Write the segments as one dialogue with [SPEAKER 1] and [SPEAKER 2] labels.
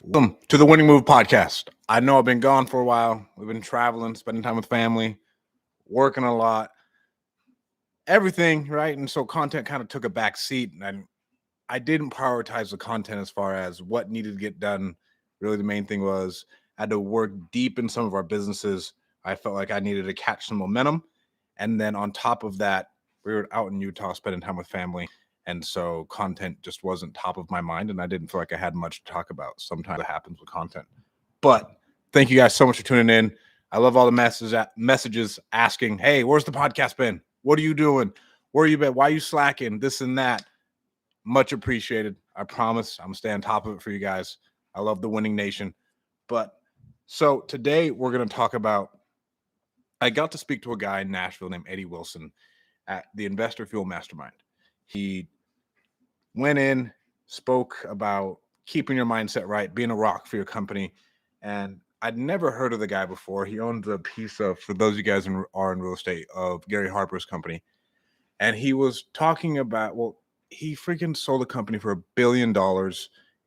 [SPEAKER 1] Welcome to the Winning Move podcast. I know I've been gone for a while. We've been traveling, spending time with family, working a lot, everything, right? And so content kind of took a back seat. And I didn't prioritize the content as far as what needed to get done. Really, the main thing was I had to work deep in some of our businesses. I felt like I needed to catch some momentum. And then on top of that, we were out in Utah spending time with family. And so content just wasn't top of my mind. And I didn't feel like I had much to talk about. Sometimes it happens with content. But thank you guys so much for tuning in. I love all the messages asking, hey, where's the podcast been? What are you doing? Where you been? Why are you slacking? This and that. Much appreciated. I promise I'm going to stay on top of it for you guys. I love the winning nation. But so today we're going to talk about, I got to speak to a guy in Nashville named Eddie Wilson at the Investor Fuel Mastermind. He went in, spoke about keeping your mindset right, being a rock for your company. And I'd never heard of the guy before. He owns a piece of, for those of you guys who are in real estate, of Gary Harper's company. And he was talking about, he freaking sold a company for $1 billion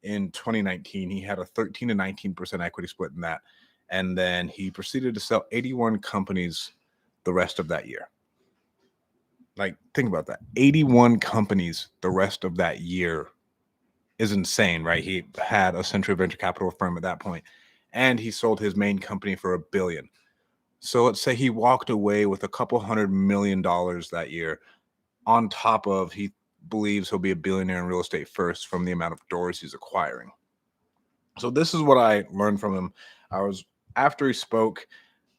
[SPEAKER 1] in 2019. He had a 13 to 19% equity split in that. And then he proceeded to sell 81 companies the rest of that year. Like, think about that. 81 companies the rest of that year is insane, right? He had a Century Venture Capital firm at that point, and he sold his main company for $1 billion. So let's say he walked away with a couple $100 million that year, on top of he believes he'll be a billionaire in real estate first from the amount of doors he's acquiring. So this is what I learned from him. After he spoke,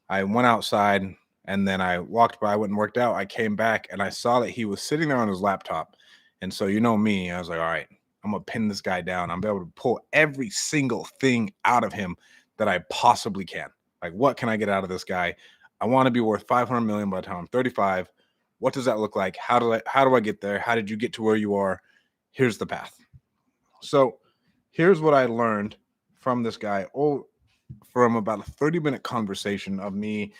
[SPEAKER 1] I went outside and then I walked by, I went and worked out. I came back and I saw that he was sitting there on his laptop. And so, you know me, I was like, all right, I'm going to pin this guy down. I'm able to pull every single thing out of him that I possibly can. Like, what can I get out of this guy? I want to be worth 500 million by the time I'm 35. What does that look like? How do I get there? How did you get to where you are? Here's the path. So here's what I learned from this guy. From about a 30-minute conversation of me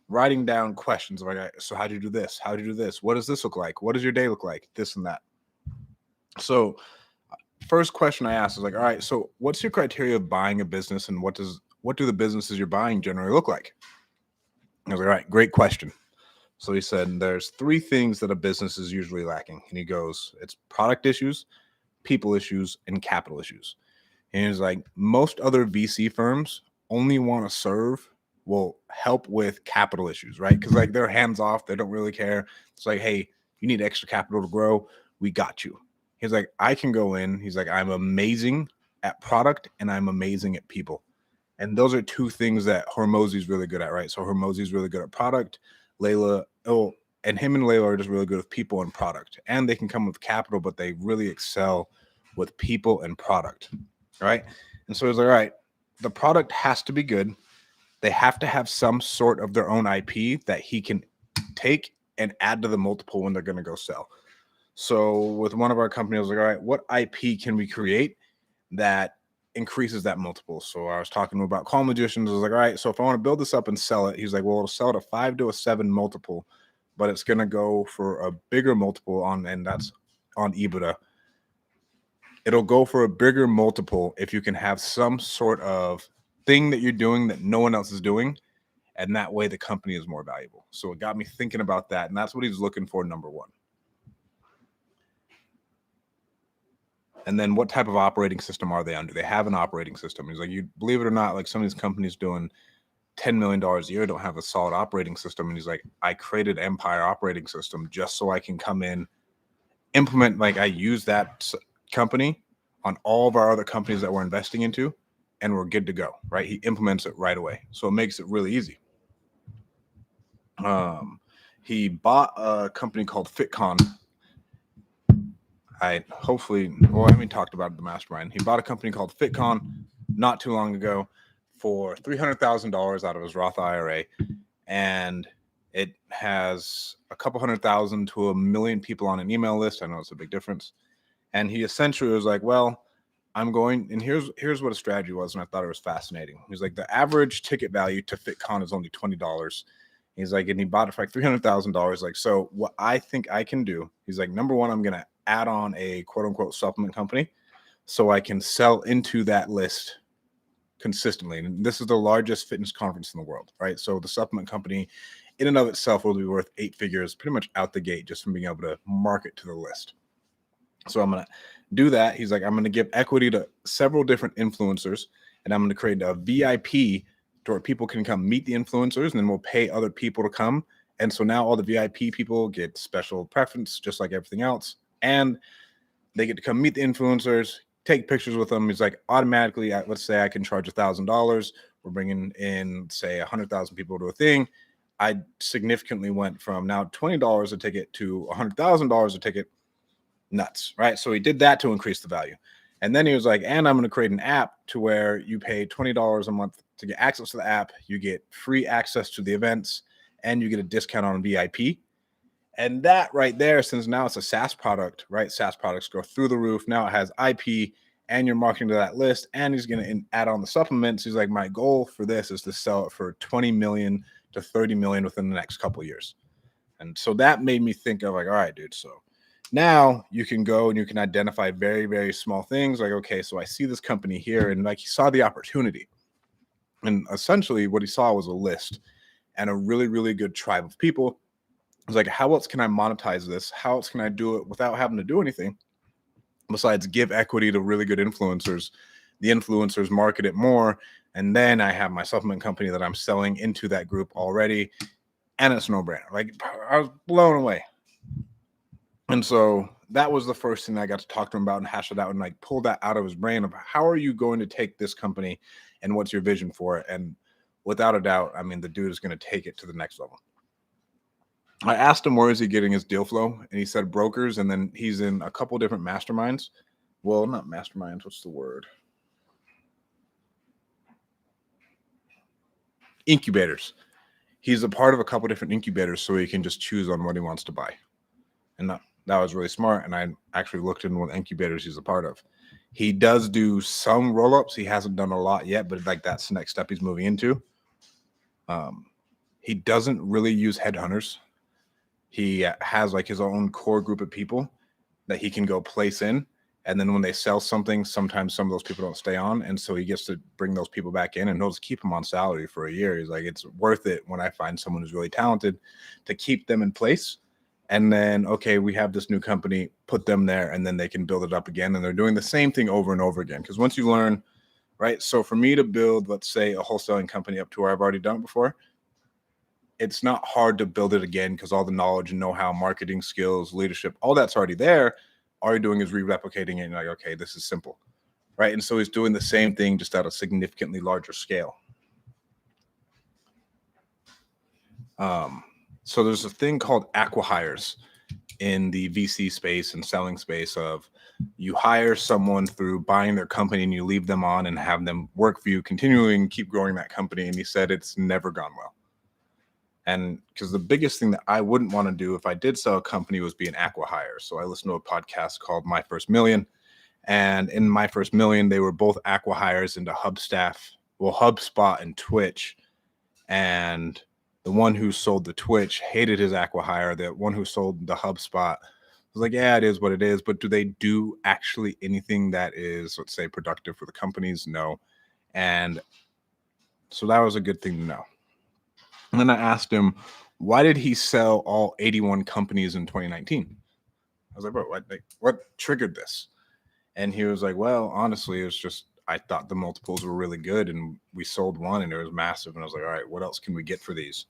[SPEAKER 1] writing down questions like, so how'd you do this? How'd you do this? What does this look like? What does your day look like? This and that. So first question I asked is like, all right, so what's your criteria of buying a business and what do the businesses you're buying generally look like? I was like, all right, great question. So he said, there's 3 things that a business is usually lacking. And he goes, it's product issues, people issues, and capital issues. And he's like, most other VC firms only want to help with capital issues, right? Because like they're hands off, they don't really care. It's like, hey, you need extra capital to grow, we got you. He's like, I can go in. He's like, I'm amazing at product and I'm amazing at people. And those are 2 things that Hormozy's really good at, right? So Hormozy's really good at product. And him and Layla are just really good with people and product. And they can come with capital, but they really excel with people and product, right? And so he's like, all right, the product has to be good. They have to have some sort of their own IP that he can take and add to the multiple when they're going to go sell. So with one of our companies, I was like, all right, what IP can we create that increases that multiple? So I was talking about Call Magicians. I was like, all right, so if I want to build this up and sell it, he's like, well, it'll sell at a 5 to a 7 multiple, but it's going to go for a bigger multiple and that's on EBITDA. It'll go for a bigger multiple if you can have some sort of thing that you're doing that no one else is doing. And that way the company is more valuable. So it got me thinking about that. And that's what he's looking for, number 1. And then what type of operating system are they under? They have an operating system. He's like, you believe it or not, like some of these companies doing $10 million a year don't have a solid operating system. And he's like, I created Empire operating system just so I can come in, implement, like I use that company on all of our other companies that we're investing into, and we're good to go, right? He implements it right away. So it makes it really easy. He bought a company called FitCon. I haven't talked about it at the mastermind. He bought a company called FitCon not too long ago for $300,000 out of his Roth IRA. And it has a couple 100,000 to 1 million people on an email list. I know it's a big difference. And he essentially was like, well, and here's what a strategy was. And I thought it was fascinating. He's like, the average ticket value to FitCon is only $20. He's like, and he bought it for like $300,000. Like, so what I think I can do, he's like, number 1, I'm going to add on a quote unquote supplement company so I can sell into that list consistently. And this is the largest fitness conference in the world, right? So the supplement company in and of itself will be worth 8 figures pretty much out the gate just from being able to market to the list. So I'm going to do that. He's like, I'm going to give equity to several different influencers, and I'm going to create a VIP to where people can come meet the influencers, and then we'll pay other people to come. And so now all the VIP people get special preference, just like everything else. And they get to come meet the influencers, take pictures with them. He's like, automatically, let's say I can charge $1,000. We're bringing in, say, 100,000 people to a thing. I significantly went from now $20 a ticket to $100,000 a ticket. Nuts, right? So he did that to increase the value. And then he was like, and I'm going to create an app to where you pay $20 a month to get access to the app. You get free access to the events, and you get a discount on VIP. And that right there, since now it's a SaaS product, right? SaaS products go through the roof. Now it has IP, and you're marketing to that list, and he's going to add on the supplements. He's like, my goal for this is to sell it for 20 million to 30 million within the next couple of years. And so that made me think of like, all right, dude, so now you can go and you can identify very, very small things like, okay, so I see this company here, and like he saw the opportunity. And essentially what he saw was a list and a really, really good tribe of people. I was like, how else can I monetize this? How else can I do it without having to do anything besides give equity to really good influencers? The influencers market it more, and then I have my supplement company that I'm selling into that group already, and it's no brainer. Like, I was blown away. And so that was the first thing I got to talk to him about and hash it out and like pull that out of his brain of how are you going to take this company and what's your vision for it? And without a doubt, I mean, the dude is going to take it to the next level. I asked him, where is he getting his deal flow? And he said brokers. And then he's in a couple different masterminds. Well, not masterminds. What's the word? Incubators. He's a part of a couple different incubators, so he can just choose on what he wants to buy. And that was really smart. And I actually looked into what incubators he's a part of. He does do some roll-ups. He hasn't done a lot yet, but like that's the next step he's moving into. He doesn't really use headhunters. He has like his own core group of people that he can go place in. And then when they sell something, sometimes some of those people don't stay on. And so he gets to bring those people back in, and he'll just keep them on salary for a year. He's like, it's worth it when I find someone who's really talented to keep them in place. And then, okay, we have this new company, put them there, and then they can build it up again. And they're doing the same thing over and over again. Because once you learn, right? So for me to build, let's say, a wholesaling company up to where I've already done it before, it's not hard to build it again because all the knowledge and know-how, marketing skills, leadership, all that's already there. All you're doing is re-replicating it. And you're like, okay, this is simple, right? And so he's doing the same thing just at a significantly larger scale. So there's a thing called Aqua hires in the VC space and selling space of you hire someone through buying their company and you leave them on and have them work for you, continuing and keep growing that company. And he said it's never gone well. And because the biggest thing that I wouldn't want to do if I did sell a company was be an Aqua hire. So I listened to a podcast called My First Million. And in My First Million, they were both Aqua hires into HubSpot and Twitch. And the one who sold the Twitch hated his Aqua hire. The one who sold the HubSpot was like, yeah, it is what it is. But do they do actually anything that is, let's say, productive for the companies? No. And so that was a good thing to know. And then I asked him, why did he sell all 81 companies in 2019? I was like, bro, what triggered this? And he was like, well, honestly, it was just, I thought the multiples were really good and we sold one and it was massive. And I was like, all right, what else can we get for these?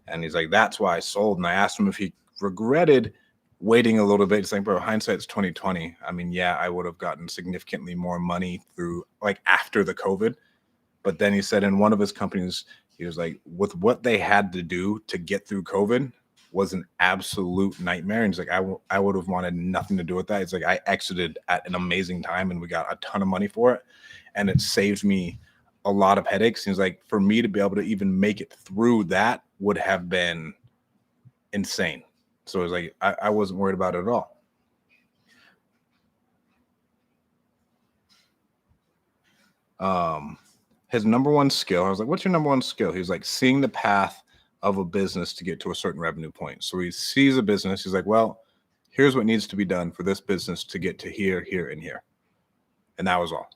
[SPEAKER 1] And he's like, that's why I sold. And I asked him if he regretted waiting a little bit. He's like, bro, hindsight's 2020. I mean, yeah, I would have gotten significantly more money through like after the COVID. But then he said in one of his companies, he was like, with what they had to do to get through COVID was an absolute nightmare. And he's like, I would have wanted nothing to do with that. It's like, I exited at an amazing time and we got a ton of money for it. And it saved me a lot of headaches. He's like, for me to be able to even make it through that would have been insane. So it was like, I wasn't worried about it at all. His number one skill, I was like, what's your number one skill? He was like, seeing the path of a business to get to a certain revenue point. So he sees a business. He's like, well, here's what needs to be done for this business to get to here, here, and here. And that was all.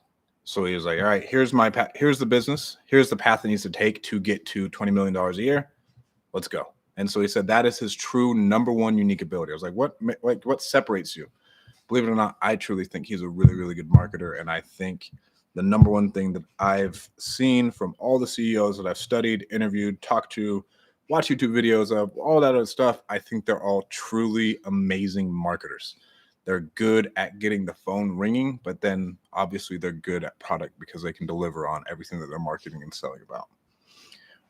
[SPEAKER 1] So he was like, all right, here's my path. Here's the business. Here's the path it needs to take to get to $20 million a year. Let's go. And so he said that is his true number one unique ability. I was like, what separates you? Believe it or not, I truly think he's a really, really good marketer. And I think the number one thing that I've seen from all the CEOs that I've studied, interviewed, talked to, watched YouTube videos of, all that other stuff, I think they're all truly amazing marketers. They're good at getting the phone ringing, but then obviously they're good at product because they can deliver on everything that they're marketing and selling about.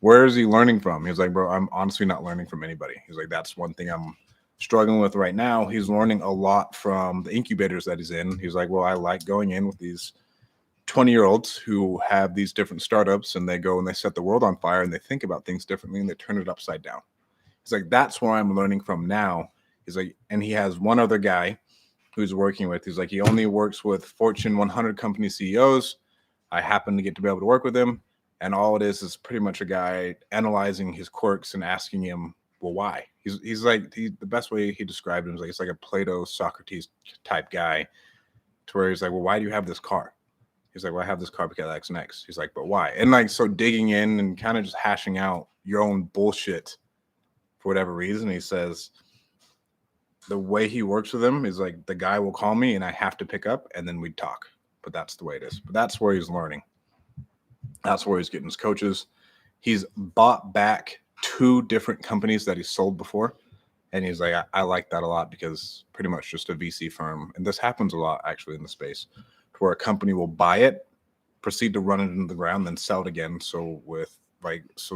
[SPEAKER 1] Where is he learning from? He's like, bro, I'm honestly not learning from anybody. He's like, that's one thing I'm struggling with right now. He's learning a lot from the incubators that he's in. He's like, well, I like going in with these 20-year-olds who have these different startups, and they go and they set the world on fire, and they think about things differently, and they turn it upside down. He's like, that's where I'm learning from now. He's like, and he has one other guy who's working with. He's like, he only works with Fortune 100 company CEOs. I happen to get to be able to work with him. And all it is pretty much a guy analyzing his quirks and asking him, well, why? He's like, the best way he described him is like, it's like a Plato Socrates type guy, to where he's like, well, why do you have this car? He's like, well, I have this car because X and X. He's like, but why? And like, so digging in and kind of just hashing out your own bullshit for whatever reason. He says the way he works with him is like, the guy will call me and I have to pick up, and then we talk. But that's the way it is. But that's where he's learning. That's where he's getting his coaches. He's bought back 2 different companies that he sold before. And he's like, I like that a lot, because pretty much just a VC firm, and this happens a lot actually in the space, where a company will buy it, proceed to run it into the ground, then sell it again. So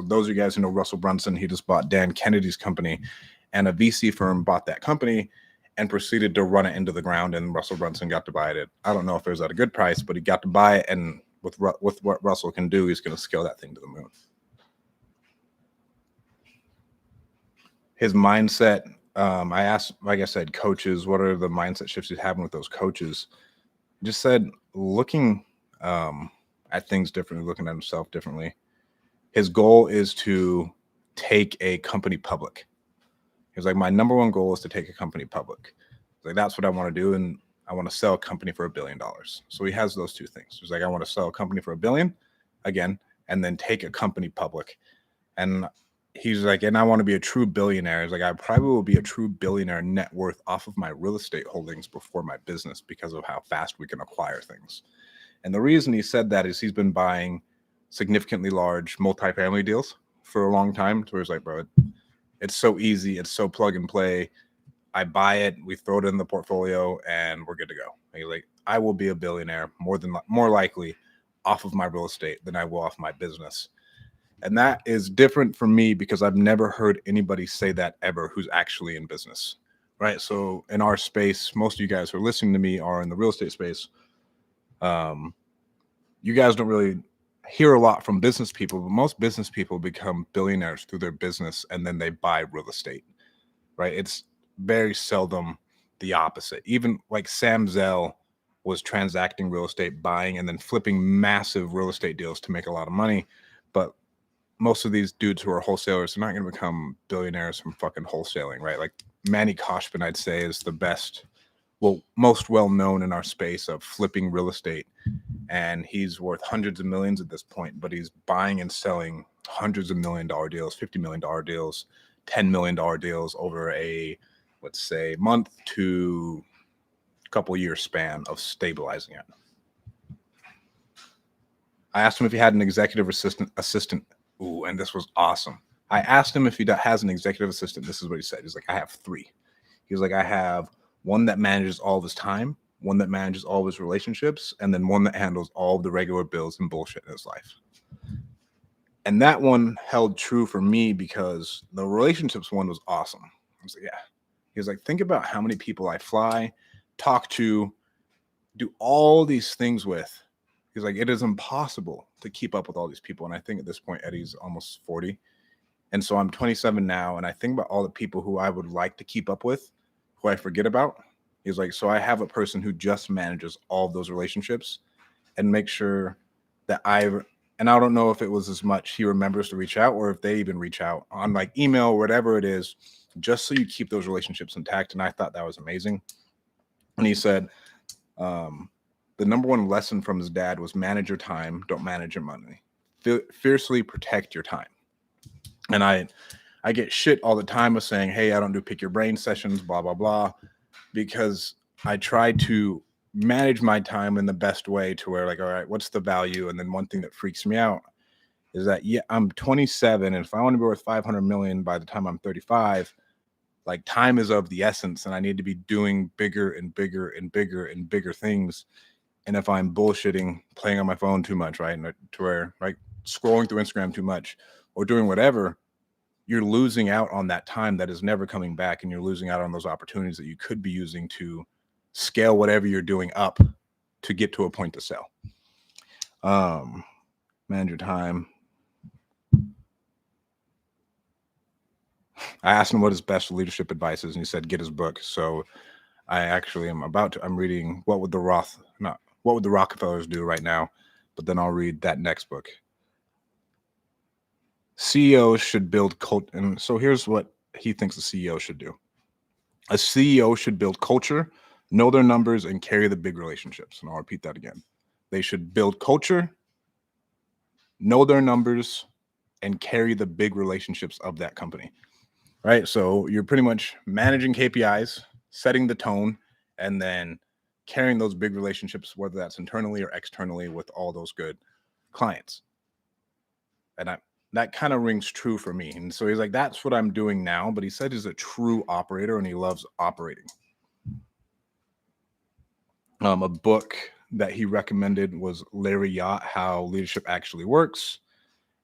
[SPEAKER 1] those of you guys who know Russell Brunson, he just bought Dan Kennedy's company, and a VC firm bought that company and proceeded to run it into the ground, and Russell Brunson got to buy it. I don't know if it was at a good price, but he got to buy it, and with what Russell can do, he's going to scale that thing to the moon. His mindset, I asked, like I said, coaches, what are the mindset shifts he's having with those coaches? He just said, looking at things differently, looking at himself differently. His goal is to take a company public. He was like, my number one goal is to take a company public. Like, that's what I want to do. And I want to sell a company for $1 billion. So he has those 2 things. He's like, I want to sell a company for $1 billion again, and then take a company public. And he's like, and I want to be a true billionaire. He's like, I probably will be a true billionaire net worth off of my real estate holdings before my business, because of how fast we can acquire things. And the reason he said that is he's been buying significantly large multifamily deals for a long time. So he's like, bro, it's so easy. It's so plug and play. I buy it, we throw it in the portfolio, and we're good to go. He's like, I will be a billionaire more likely off of my real estate than I will off my business. And that is different for me, because I've never heard anybody say that ever who's actually in business, right? So in our space, most of you guys who are listening to me are in the real estate space. You guys don't really hear a lot from business people, but most business people become billionaires through their business, and then they buy real estate, right? It's very seldom the opposite. Even like Sam Zell was transacting real estate, buying and then flipping massive real estate deals to make a lot of money. But most of these dudes who are wholesalers are not going to become billionaires from fucking wholesaling, right? Like Manny Koshman, I'd say, is the best, most well known in our space of flipping real estate. And he's worth hundreds of millions at this point, but he's buying and selling hundreds of $1 million deals, $50 million deals, $10 million deals over a, let's say, month to couple year span of stabilizing it. I asked him if he had an executive assistant. Ooh, and this was awesome. I asked him if he has an executive assistant. This is what he said. He's like, I have 3. He was like, I have one that manages all of his time, one that manages all of his relationships, and then one that handles all of the regular bills and bullshit in his life. And that one held true for me, because the relationships one was awesome. I was like, yeah. He was like, think about how many people I fly, talk to, do all these things with. He's like, it is impossible to keep up with all these people. And I think at this point, Eddie's almost 40. And so I'm 27 now. And I think about all the people who I would like to keep up with, who I forget about. He's like, so I have a person who just manages all of those relationships and make sure that and I don't know if it was as much he remembers to reach out, or if they even reach out on like email, whatever it is, just so you keep those relationships intact. And I thought that was amazing. And he said, the number one lesson from his dad was manage your time, don't manage your money. Fiercely protect your time. And I get shit all the time of saying, hey, I don't do pick your brain sessions, blah, blah, blah, because I try to manage my time in the best way to where like, all right, what's the value? And then one thing that freaks me out is that, yeah, I'm 27. And if I want to be worth 500 million by the time I'm 35, like time is of the essence and I need to be doing bigger and bigger and bigger and bigger things. And if I'm bullshitting, playing on my phone too much, right, and to where like scrolling through Instagram too much or doing whatever, you're losing out on that time that is never coming back, and you're losing out on those opportunities that you could be using to scale whatever you're doing up to get to a point to sell. Manage your time. I asked him what his best leadership advice is, and he said get his book. So I actually am I'm reading What Would the Rockefellers Do right now, but then I'll read that next book. CEOs should build culture. And so here's what he thinks a CEO should do. A CEO should build culture, know their numbers, and carry the big relationships. And I'll repeat that again. They should build culture, know their numbers, and carry the big relationships of that company. Right? So you're pretty much managing KPIs, setting the tone, and then carrying those big relationships, whether that's internally or externally, with all those good clients. And that kind of rings true for me. And so he's like, that's what I'm doing now. But he said he's a true operator and he loves operating. A book that he recommended was Larry Yacht, How Leadership Actually Works.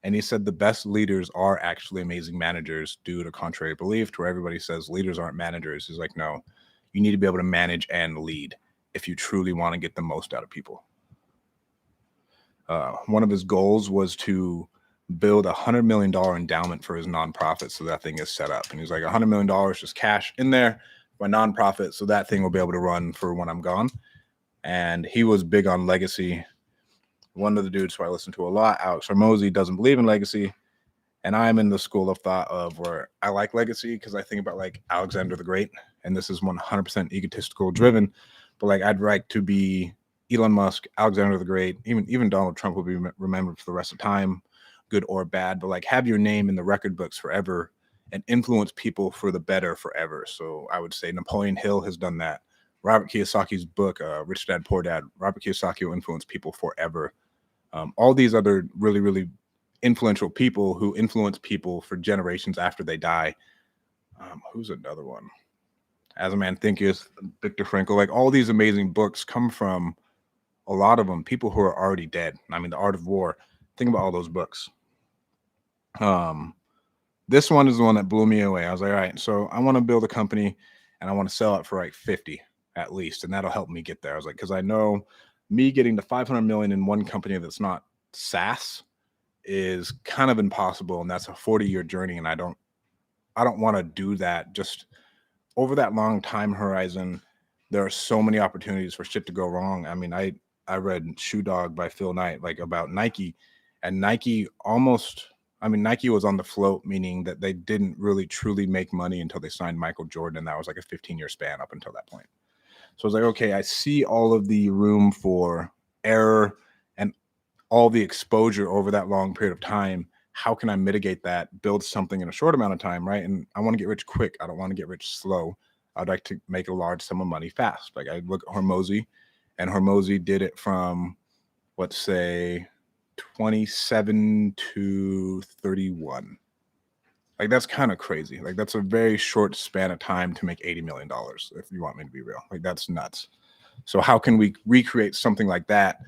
[SPEAKER 1] And he said the best leaders are actually amazing managers due to contrary belief, to where everybody says leaders aren't managers. He's like, no, you need to be able to manage and lead if you truly want to get the most out of people. One of his goals was to build $100 million endowment for his nonprofit. So that thing is set up. And he's like, $100 million just cash in there, my nonprofit. So that thing will be able to run for when I'm gone. And he was big on legacy. One of the dudes who I listen to a lot, Alex Hormozy, doesn't believe in legacy. And I'm in the school of thought of where I like legacy because I think about like Alexander the Great. And this is 100% egotistical driven. But like I'd like to be Elon Musk, Alexander the Great, even Donald Trump will be remembered for the rest of time, good or bad. But like have your name in the record books forever and influence people for the better forever. So I would say Napoleon Hill has done that. Robert Kiyosaki's book, Rich Dad, Poor Dad, Robert Kiyosaki will influence people forever. All these other really, really influential people who influence people for generations after they die. Who's another one? As a Man Thinketh, Viktor Frankl, like all these amazing books come from a lot of them, people who are already dead. I mean, The Art of War. Think about all those books. This one is the one that blew me away. I was like, all right, so I want to build a company and I want to sell it for like 50 at least. And that'll help me get there. I was like, because I know me getting to 500 million in one company that's not SaaS is kind of impossible. And that's a 40-year journey. And I don't want to do that just over that long time horizon. There are so many opportunities for shit to go wrong. I mean, I read Shoe Dog by Phil Knight, like about Nike, and Nike was on the float, meaning that they didn't really truly make money until they signed Michael Jordan. And that was like a 15-year span up until that point. So I was like, okay, I see all of the room for error and all the exposure over that long period of time. How can I mitigate that, build something in a short amount of time, right? And I want to get rich quick. I don't want to get rich slow. I'd like to make a large sum of money fast. Like I look at Hormozy, and Hormozy did it from, let's say, 27 to 31. Like that's kind of crazy. Like that's a very short span of time to make $80 million, if you want me to be real. Like that's nuts. So how can we recreate something like that,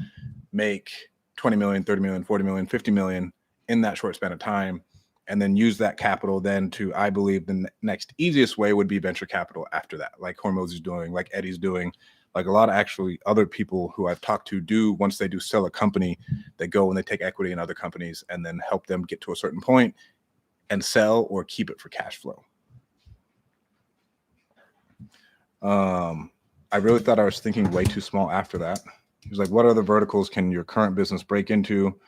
[SPEAKER 1] make 20 million, 30 million, 40 million, 50 million in that short span of time, and then use that capital then to, I believe the next easiest way would be venture capital after that, like Hormozy's doing, like Eddie's doing, like a lot of actually other people who I've talked to do. Once they do sell a company, they go and they take equity in other companies and then help them get to a certain point and sell or keep it for cash flow. I really thought I was thinking way too small after that. He was like, what other verticals can your current business break into?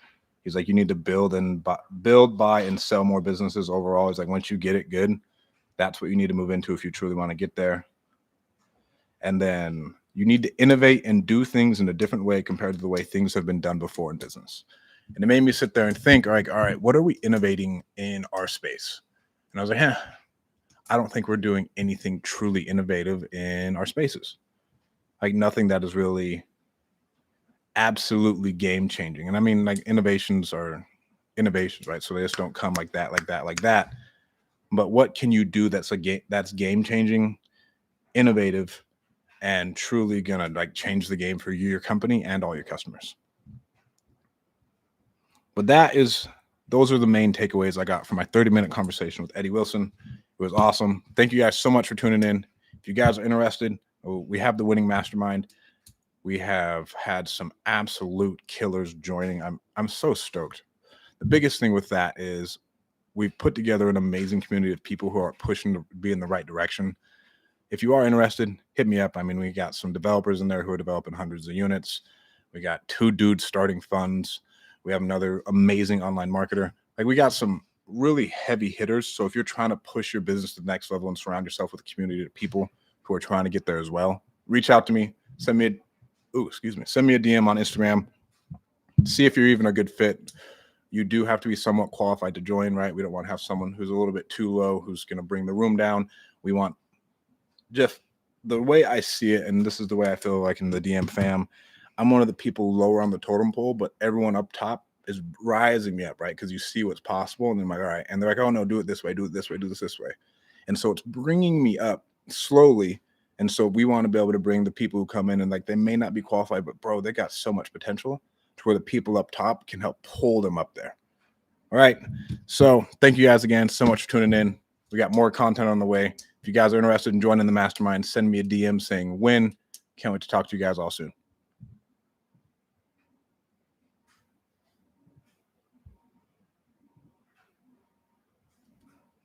[SPEAKER 1] He's like, you need to build, buy, and sell more businesses overall. He's like, once you get it good, that's what you need to move into if you truly want to get there. And then You need to innovate and do things in a different way compared to the way things have been done before in business. And it made me sit there and think, like, all right, what are we innovating in our space? And I was like, I don't think we're doing anything truly innovative in our spaces. Like nothing that is really absolutely game changing. And I mean, like innovations are innovations, right? So they just don't come like that, like that, like that. But what can you do that's that's game changing, innovative, and truly gonna like change the game for you, your company, and all your customers? But those are the main takeaways I got from my 30-minute conversation with Eddie Wilson. It was awesome. Thank you guys so much for tuning in. If you guys are interested, we have the Winning Mastermind. We have had some absolute killers joining. I'm so stoked. The biggest thing with that is we've put together an amazing community of people who are pushing to be in the right direction. If you are interested, hit me up. I mean, we got some developers in there who are developing hundreds of units. We got 2 dudes starting funds. We have another amazing online marketer. Like we got some really heavy hitters. So if you're trying to push your business to the next level and surround yourself with a community of people who are trying to get there as well, reach out to me. Send me a DM on Instagram. See if you're even a good fit. You do have to be somewhat qualified to join, right? We don't want to have someone who's a little bit too low, who's going to bring the room down. We want Jeff, the way I see it, and this is the way I feel like in the DM fam, I'm one of the people lower on the totem pole, but everyone up top is rising me up, right? Because you see what's possible, and they're like, all right, and they're like, oh no, do it this way, do it this way, do this way, and so it's bringing me up slowly. And so we want to be able to bring the people who come in and like they may not be qualified, but bro, they got so much potential to where the people up top can help pull them up there. All right. So thank you guys again so much for tuning in. We got more content on the way. If you guys are interested in joining the mastermind, send me a DM saying when. Can't wait to talk to you guys all soon.